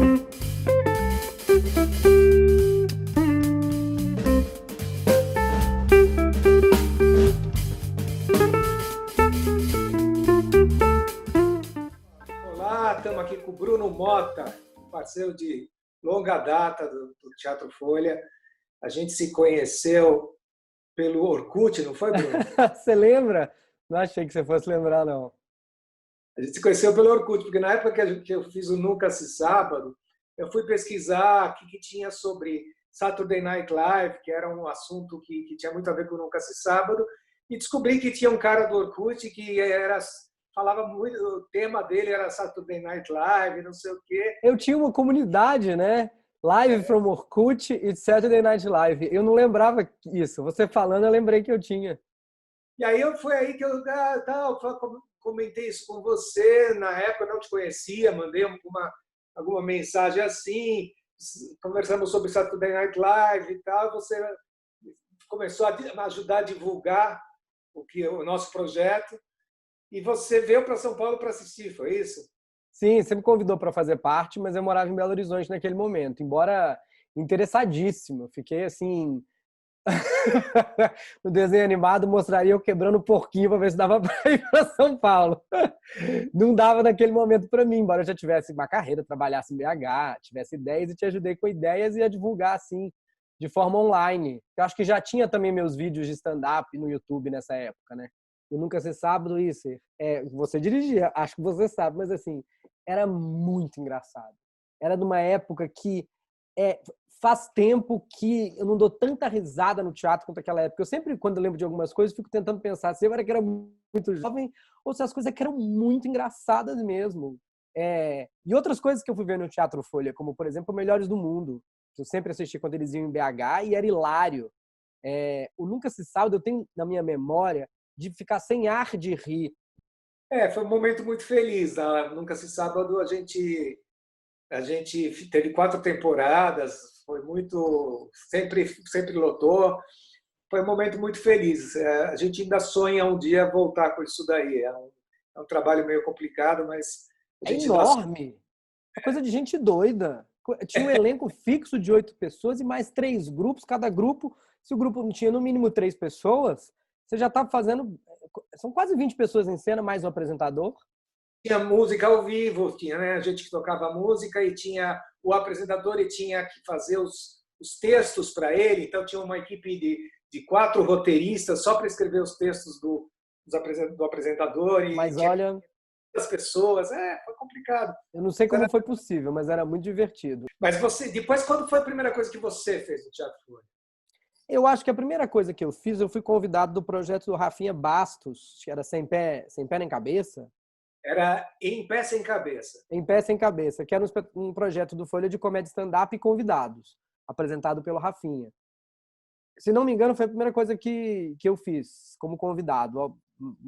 Olá, estamos aqui com o Bruno Mota, parceiro de longa data do Teatro Folha. A gente se conheceu pelo Orkut, não foi, Bruno? Você lembra? Não achei que você fosse lembrar, não. A gente se conheceu pelo Orkut, porque na época que eu fiz o Nunca Se Sábado, eu fui pesquisar o que tinha sobre Saturday Night Live, que era um assunto que tinha muito a ver com o Nunca Se Sábado, e descobri que tinha um cara do Orkut que falava muito, o tema dele era Saturday Night Live, não sei o quê. Eu tinha uma comunidade, né? Live from Orkut e Saturday Night Live. Eu não lembrava isso. Você falando, eu lembrei que eu tinha. E aí foi aí que eu comentei isso com você. Na época eu não te conhecia, mandei alguma mensagem assim, conversamos sobre Saturday Night Live e tal. Você começou a ajudar a divulgar o nosso projeto e você veio para São Paulo para assistir, foi isso? Sim, você me convidou para fazer parte, mas eu morava em Belo Horizonte naquele momento. Embora interessadíssimo, eu fiquei assim. No desenho animado mostraria eu quebrando o porquinho para ver se dava para ir para São Paulo. Não dava naquele momento para mim, embora eu já tivesse uma carreira, trabalhasse em BH, tivesse ideias e te ajudei com ideias e a divulgar assim, de forma online. Eu acho que já tinha também meus vídeos de stand-up no YouTube nessa época, né? Eu Nunca Se Sábado, isso. Você dirigia, acho que você sabe, mas assim, era muito engraçado. Era de uma época que faz tempo que eu não dou tanta risada no teatro quanto aquela época. Eu sempre, quando eu lembro de algumas coisas, fico tentando pensar se eu era que era muito jovem ou se as coisas que eram muito engraçadas mesmo. E outras coisas que eu fui ver no Teatro Folha, como, por exemplo, Melhores do Mundo, que eu sempre assisti quando eles iam em BH e era hilário. O Nunca Se Sábado, eu tenho na minha memória de ficar sem ar de rir. Foi um momento muito feliz. Nunca Se Sábado a gente teve 4 temporadas, foi muito, sempre lotou. Foi um momento muito feliz. A gente ainda sonha um dia voltar com isso daí. É um trabalho meio complicado, mas a É gente enorme. É coisa de gente doida. Tinha um elenco fixo de 8 pessoas e mais 3 grupos. Cada grupo, se o grupo não tinha no mínimo 3 pessoas, você já estava fazendo... São quase 20 pessoas em cena, mais um apresentador. tinha música ao vivo, tinha, né, a gente que tocava música e tinha o apresentador e tinha que fazer os textos para ele. Então tinha uma equipe de 4 roteiristas só para escrever os textos do apresentador e Mas tinha olha, as pessoas. Foi complicado. eu não sei como foi possível, mas era muito divertido. Mas você, depois, quando foi a primeira coisa que você fez no Teatro Folha? Eu acho que a primeira coisa que eu fiz, eu fui convidado do projeto do Rafinha Bastos, que era Sem Pé Nem Cabeça. Era Em Pé Sem Cabeça. Em Pé Sem Cabeça, que era um projeto do Folha de comédia stand-up e convidados, apresentado pelo Rafinha. Se não me engano, foi a primeira coisa que eu fiz como convidado,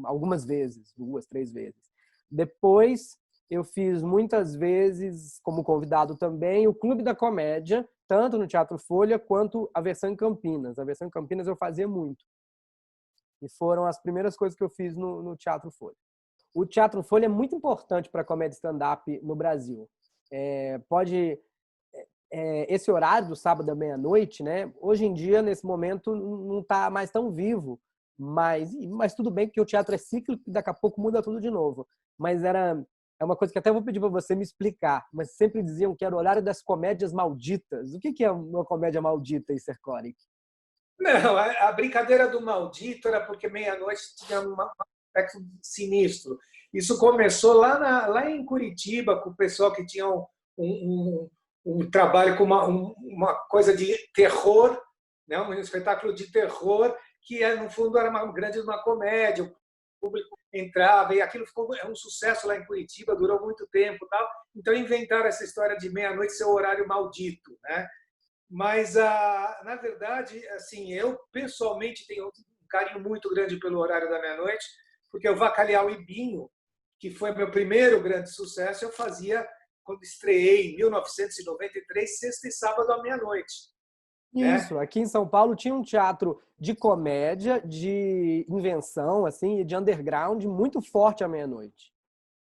algumas vezes, 2, 3 vezes. Depois, eu fiz muitas vezes como convidado também o Clube da Comédia, tanto no Teatro Folha quanto a versão em Campinas. A versão em Campinas eu fazia muito. E foram as primeiras coisas que eu fiz no Teatro Folha. O Teatro Folha é muito importante para a comédia stand-up no Brasil. Esse horário do sábado à meia-noite, né? Hoje em dia, nesse momento, não está mais tão vivo. Mas tudo bem, porque o teatro é cíclico e daqui a pouco muda tudo de novo. Mas é uma coisa que até vou pedir para você me explicar. Mas sempre diziam que era o horário das comédias malditas. O que é uma comédia maldita, Sercoric? Não, a brincadeira do maldito era porque meia-noite tinha um aspecto sinistro. Isso começou lá em Curitiba, com o pessoal que tinha um trabalho com uma coisa de terror, né? Um espetáculo de terror, que no fundo era uma grande comédia. O público entrava e aquilo ficou um sucesso lá em Curitiba, durou muito tempo. Tal. Então inventaram essa história de meia-noite ser o horário maldito, né? Mas, na verdade, assim, eu pessoalmente tenho um carinho muito grande pelo horário da meia-noite, porque o Bacalhau e Binho, que foi meu primeiro grande sucesso, eu fazia quando estreei em 1993, sexta e sábado à meia-noite. Isso, aqui em São Paulo tinha um teatro de comédia, de invenção, assim, de underground, muito forte à meia-noite.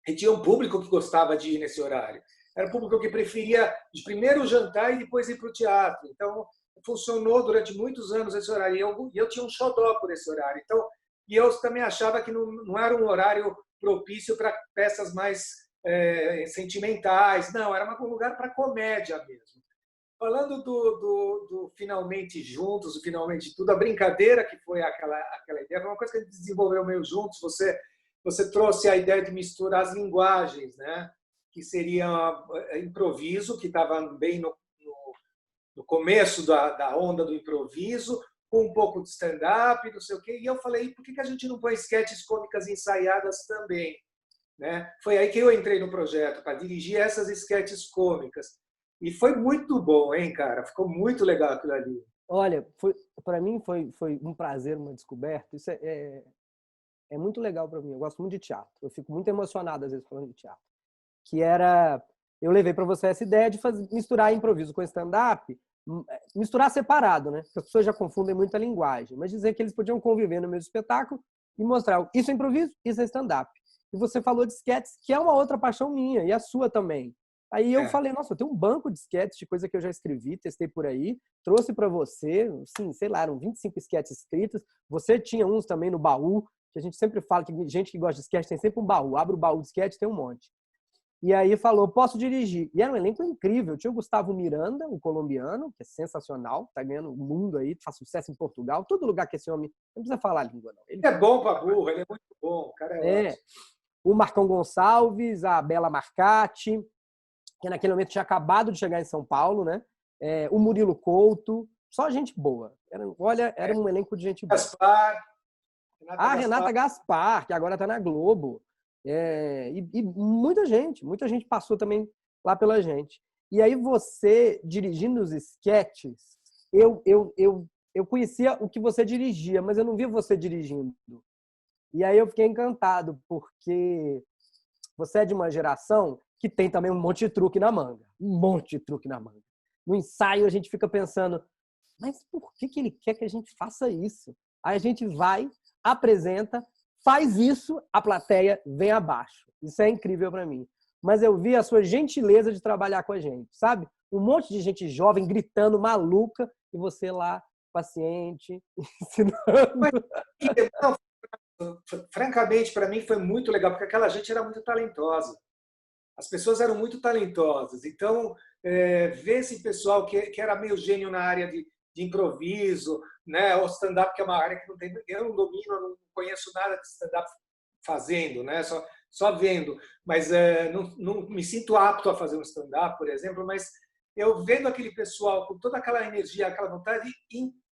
E tinha um público que gostava de ir nesse horário. era um público que preferia de primeiro jantar e depois ir para o teatro. Então, funcionou durante muitos anos esse horário. E eu tinha um xodó por esse horário. Então, e eu também achava que não era um horário propício para peças mais sentimentais. Não, era um lugar para comédia mesmo. Falando do Finalmente Juntos, o Finalmente Tudo, a brincadeira que foi aquela ideia, foi uma coisa que a gente desenvolveu meio juntos. Você trouxe a ideia de misturar as linguagens, né? Que seria improviso, que estava bem no começo da onda do improviso, com um pouco de stand-up, não sei o quê. E eu falei, por que a gente não põe esquetes cômicas ensaiadas também? Né? Foi aí que eu entrei no projeto, para dirigir essas esquetes cômicas. E foi muito bom, hein, cara? Ficou muito legal aquilo ali. Olha, para mim foi um prazer, uma descoberta. Isso é muito legal para mim. Eu gosto muito de teatro. Eu fico muito emocionado às vezes falando de teatro. Eu levei para você essa ideia de misturar improviso com stand-up, misturar separado, né? Porque as pessoas já confundem muito a linguagem, mas dizer que eles podiam conviver no mesmo espetáculo e mostrar isso é improviso, isso é stand-up. E você falou de sketches, que é uma outra paixão minha e a sua também. Aí eu falei, nossa, eu tenho um banco de sketches, de coisa que eu já escrevi, testei por aí, trouxe para você, sim, sei lá, eram 25 sketches escritos. Você tinha uns também no baú, que a gente sempre fala que gente que gosta de sketch tem sempre um baú. Abre o baú de sketch, tem um monte. E aí falou, posso dirigir. E era um elenco incrível. Tinha o Gustavo Miranda, o colombiano, que é sensacional, tá ganhando o mundo aí, faz sucesso em Portugal. Todo lugar que esse homem... Não precisa falar a língua, não. Ele é bom para burro, ele é muito bom. O cara é ótimo. O Marcão Gonçalves, a Bela Marcati, que naquele momento tinha acabado de chegar em São Paulo, né? O Murilo Couto, só gente boa. Era um elenco de gente boa. Gaspar. Renata Gaspar, que agora está na Globo. E muita gente passou também lá pela gente. E aí você, dirigindo os sketches, eu conhecia o que você dirigia, mas eu não via você dirigindo. E aí eu fiquei encantado, porque você é de uma geração que tem também um monte de truque na manga. Um monte de truque na manga. No ensaio a gente fica pensando, mas por que ele quer que a gente faça isso? Aí a gente vai, apresenta, faz isso, a plateia vem abaixo. Isso é incrível para mim. Mas eu vi a sua gentileza de trabalhar com a gente, sabe? Um monte de gente jovem gritando, maluca, e você lá, paciente, ensinando. Francamente, para mim foi muito legal, porque aquela gente era muito talentosa. As pessoas eram muito talentosas. Então, ver esse pessoal que era meio gênio na área de improviso, né? O stand-up, que é uma área que eu não domino, eu não conheço nada de stand-up fazendo, né? Só vendo. Mas não me sinto apto a fazer um stand-up, por exemplo, mas eu vendo aquele pessoal com toda aquela energia, aquela vontade,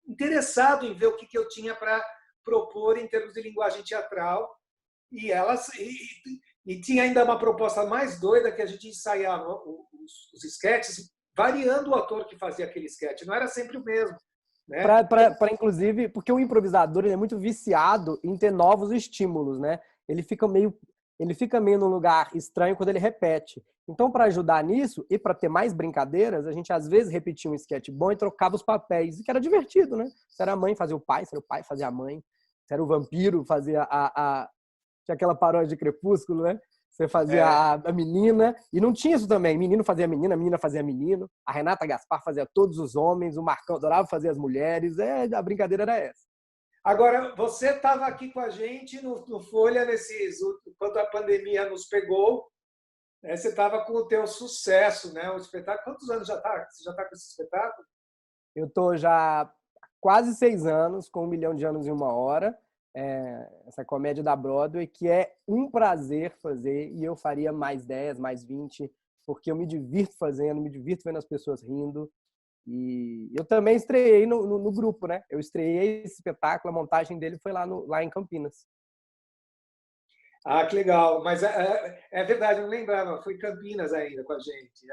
interessado em ver o que eu tinha para propor em termos de linguagem teatral, e tinha ainda uma proposta mais doida, que a gente ensaiava os sketches variando o ator que fazia aquele sketch, não era sempre o mesmo, né? Inclusive, porque o improvisador ele é muito viciado em ter novos estímulos, né? Ele fica meio num lugar estranho quando ele repete. Então, para ajudar nisso e para ter mais brincadeiras, a gente às vezes repetia um sketch bom e trocava os papéis, que era divertido, né? Se era a mãe, fazia o pai, se era o pai, fazia a mãe, se era o vampiro, fazia tinha aquela paródia de Crepúsculo, né? Você fazia a menina, e não tinha isso também. Menino fazia a menina fazia menino. A Renata Gaspar fazia todos os homens, o Marcão adorava fazer as mulheres. A brincadeira era essa. Agora, você estava aqui com a gente no Folha, quando a pandemia nos pegou, você estava com o teu sucesso, né? O espetáculo. Quantos anos já está? Você já está com esse espetáculo? Eu estou já há quase 6 anos, com 1 milhão de anos em uma hora. Essa comédia da Broadway, que é um prazer fazer, e eu faria mais 10, mais 20, porque eu me divirto fazendo, me divirto vendo as pessoas rindo. E eu também estreiei no grupo, né? Eu estreiei esse espetáculo, a montagem dele foi lá em Campinas. Ah, que legal. Mas é verdade, eu não lembrava. Foi em Campinas ainda com a gente.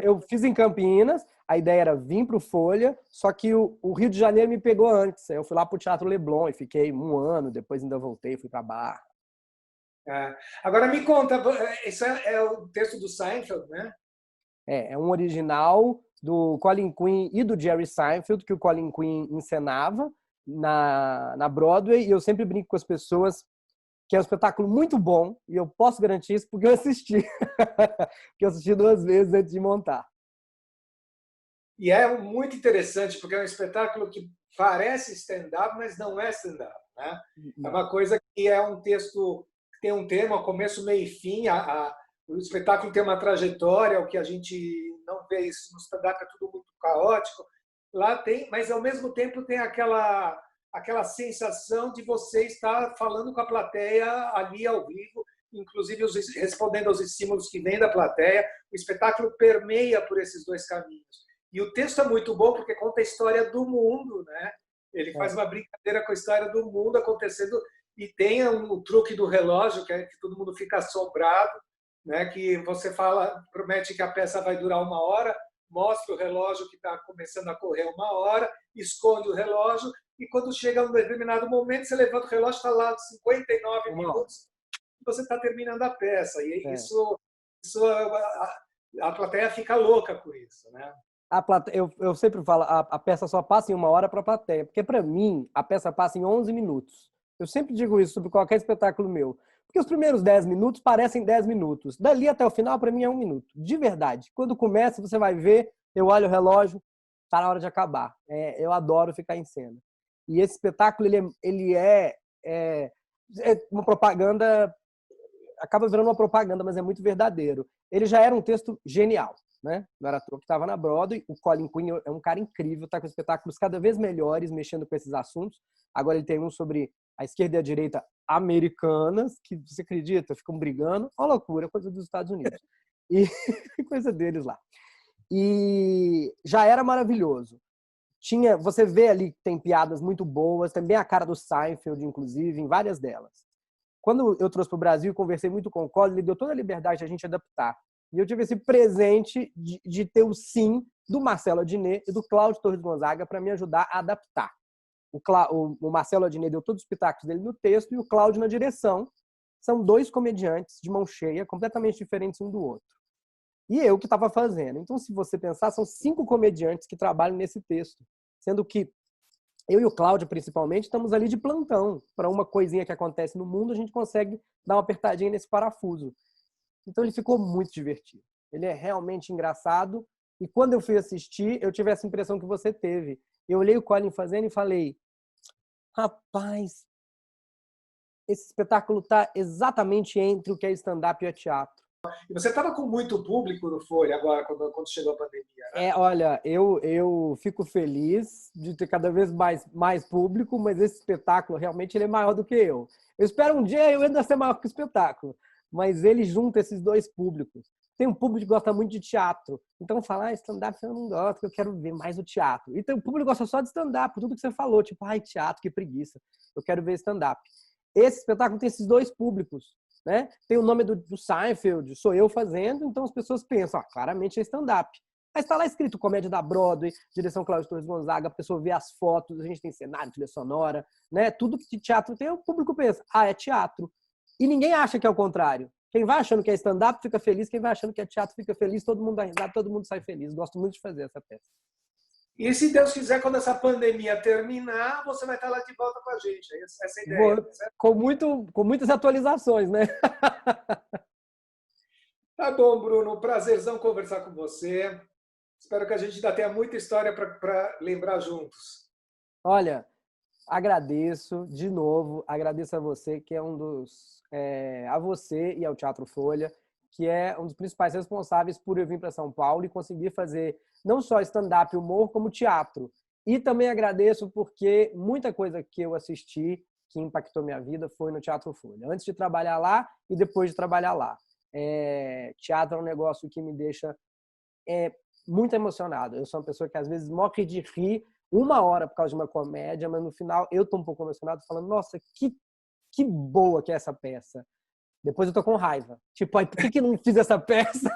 Eu fiz em Campinas, a ideia era vir para o Folha, só que o Rio de Janeiro me pegou antes. Eu fui lá para o Teatro Leblon e fiquei 1 ano, depois ainda voltei, fui para Barra. Agora me conta, esse é o texto do Seinfeld, né? É um original do Colin Quinn e do Jerry Seinfeld, que o Colin Quinn encenava na Broadway, e eu sempre brinco com as pessoas que é um espetáculo muito bom, e eu posso garantir isso porque eu assisti. Porque eu assisti 2 vezes antes de montar. E é muito interessante, porque é um espetáculo que parece stand-up, mas não é stand-up, né? É uma coisa que é um texto que tem um tema, começo, meio e fim. O espetáculo tem uma trajetória, o que a gente não vê isso no stand-up, é tudo muito caótico. Lá tem, mas ao mesmo tempo tem aquela sensação de você estar falando com a plateia ali ao vivo, inclusive respondendo aos estímulos que vêm da plateia. O espetáculo permeia por esses 2 caminhos. E o texto é muito bom porque conta a história do mundo, né? Ele faz uma brincadeira com a história do mundo acontecendo, e tem um truque do relógio, que é que todo mundo fica assombrado, né? Que você promete que a peça vai durar 1 hora, mostra o relógio que está começando a correr 1 hora, esconde o relógio, e quando chega a um determinado momento, você levanta o relógio, está lá 59 minutos, e você está terminando a peça. E isso a plateia fica louca com isso, né? Eu sempre falo, a peça só passa em 1 hora para a plateia, porque para mim a peça passa em 11 minutos. Eu sempre digo isso sobre qualquer espetáculo meu, porque os primeiros 10 minutos parecem 10 minutos. Dali até o final, para mim, é 1 minuto. De verdade. Quando começa, você vai ver, eu olho o relógio, está na hora de acabar. Eu adoro ficar em cena. E esse espetáculo, ele é uma propaganda, acaba virando uma propaganda, mas é muito verdadeiro. Ele já era um texto genial. Né? Não era à toa que estava na Broadway. O Colin Quinn é um cara incrível, está com espetáculos cada vez melhores, mexendo com esses assuntos. Agora ele tem um sobre a esquerda e a direita americanas, que você acredita, ficam brigando. Uma loucura, coisa dos Estados Unidos. E coisa deles lá. E já era maravilhoso. Você vê ali que tem piadas muito boas, também a cara do Seinfeld, inclusive, em várias delas. Quando eu trouxe para o Brasil e conversei muito com o Colin, ele deu toda a liberdade de a gente adaptar. E eu tive esse presente de ter o sim do Marcelo Adnet e do Cláudio Torres Gonzaga para me ajudar a adaptar. O Marcelo Adnet deu todos os pitacos dele no texto e o Cláudio na direção. São 2 comediantes de mão cheia, completamente diferentes um do outro. E eu que estava fazendo. Então, se você pensar, são 5 comediantes que trabalham nesse texto. Sendo que eu e o Cláudio, principalmente, estamos ali de plantão. Para uma coisinha que acontece no mundo, a gente consegue dar uma apertadinha nesse parafuso. Então ele ficou muito divertido. Ele é realmente engraçado. E quando eu fui assistir, eu tive essa impressão que você teve. Eu olhei o Colin fazendo e falei, rapaz, esse espetáculo está exatamente entre o que é stand-up e o teatro. E você estava com muito público no Folha agora, quando chegou a pandemia, né? Olha, eu fico feliz de ter cada vez mais público, mas esse espetáculo realmente ele é maior do que eu. Eu espero um dia eu ainda ser maior que o espetáculo. Mas ele junta esses 2 públicos. Tem um público que gosta muito de teatro. Então fala, stand-up eu não gosto, eu quero ver mais o teatro. E tem um público que gosta só de stand-up, tudo que você falou. Tipo, teatro, que preguiça. Eu quero ver stand-up. Esse espetáculo tem esses 2 públicos. Né? Tem o nome do Seinfeld, sou eu fazendo, então as pessoas pensam, claramente é stand-up. Mas está lá escrito comédia da Broadway, direção Cláudio Torres Gonzaga, a pessoa vê as fotos, a gente tem cenário, trilha sonora, né? Tudo que teatro tem, o público pensa, é teatro. E ninguém acha que é o contrário. Quem vai achando que é stand-up fica feliz, quem vai achando que é teatro fica feliz, todo mundo dá risada, todo mundo sai feliz. Gosto muito de fazer essa peça. E se Deus quiser, quando essa pandemia terminar, você vai estar lá de volta com a gente. Essa é a ideia. Com muitas atualizações, né? Tá bom, Bruno. Prazerzão conversar com você. Espero que a gente ainda tenha muita história para lembrar juntos. Olha, agradeço de novo, agradeço a você, que é a você e ao Teatro Folha, que é um dos principais responsáveis por eu vir para São Paulo e conseguir fazer não só stand-up e humor, como teatro. E também agradeço porque muita coisa que eu assisti que impactou minha vida foi no Teatro Folha. Antes de trabalhar lá e depois de trabalhar lá. Teatro é um negócio que me deixa muito emocionado. Eu sou uma pessoa que às vezes morre de rir 1 hora por causa de uma comédia, mas no final eu tô um pouco emocionado falando, nossa, que boa que é essa peça. Depois eu tô com raiva. Tipo, por que eu não fiz essa peça?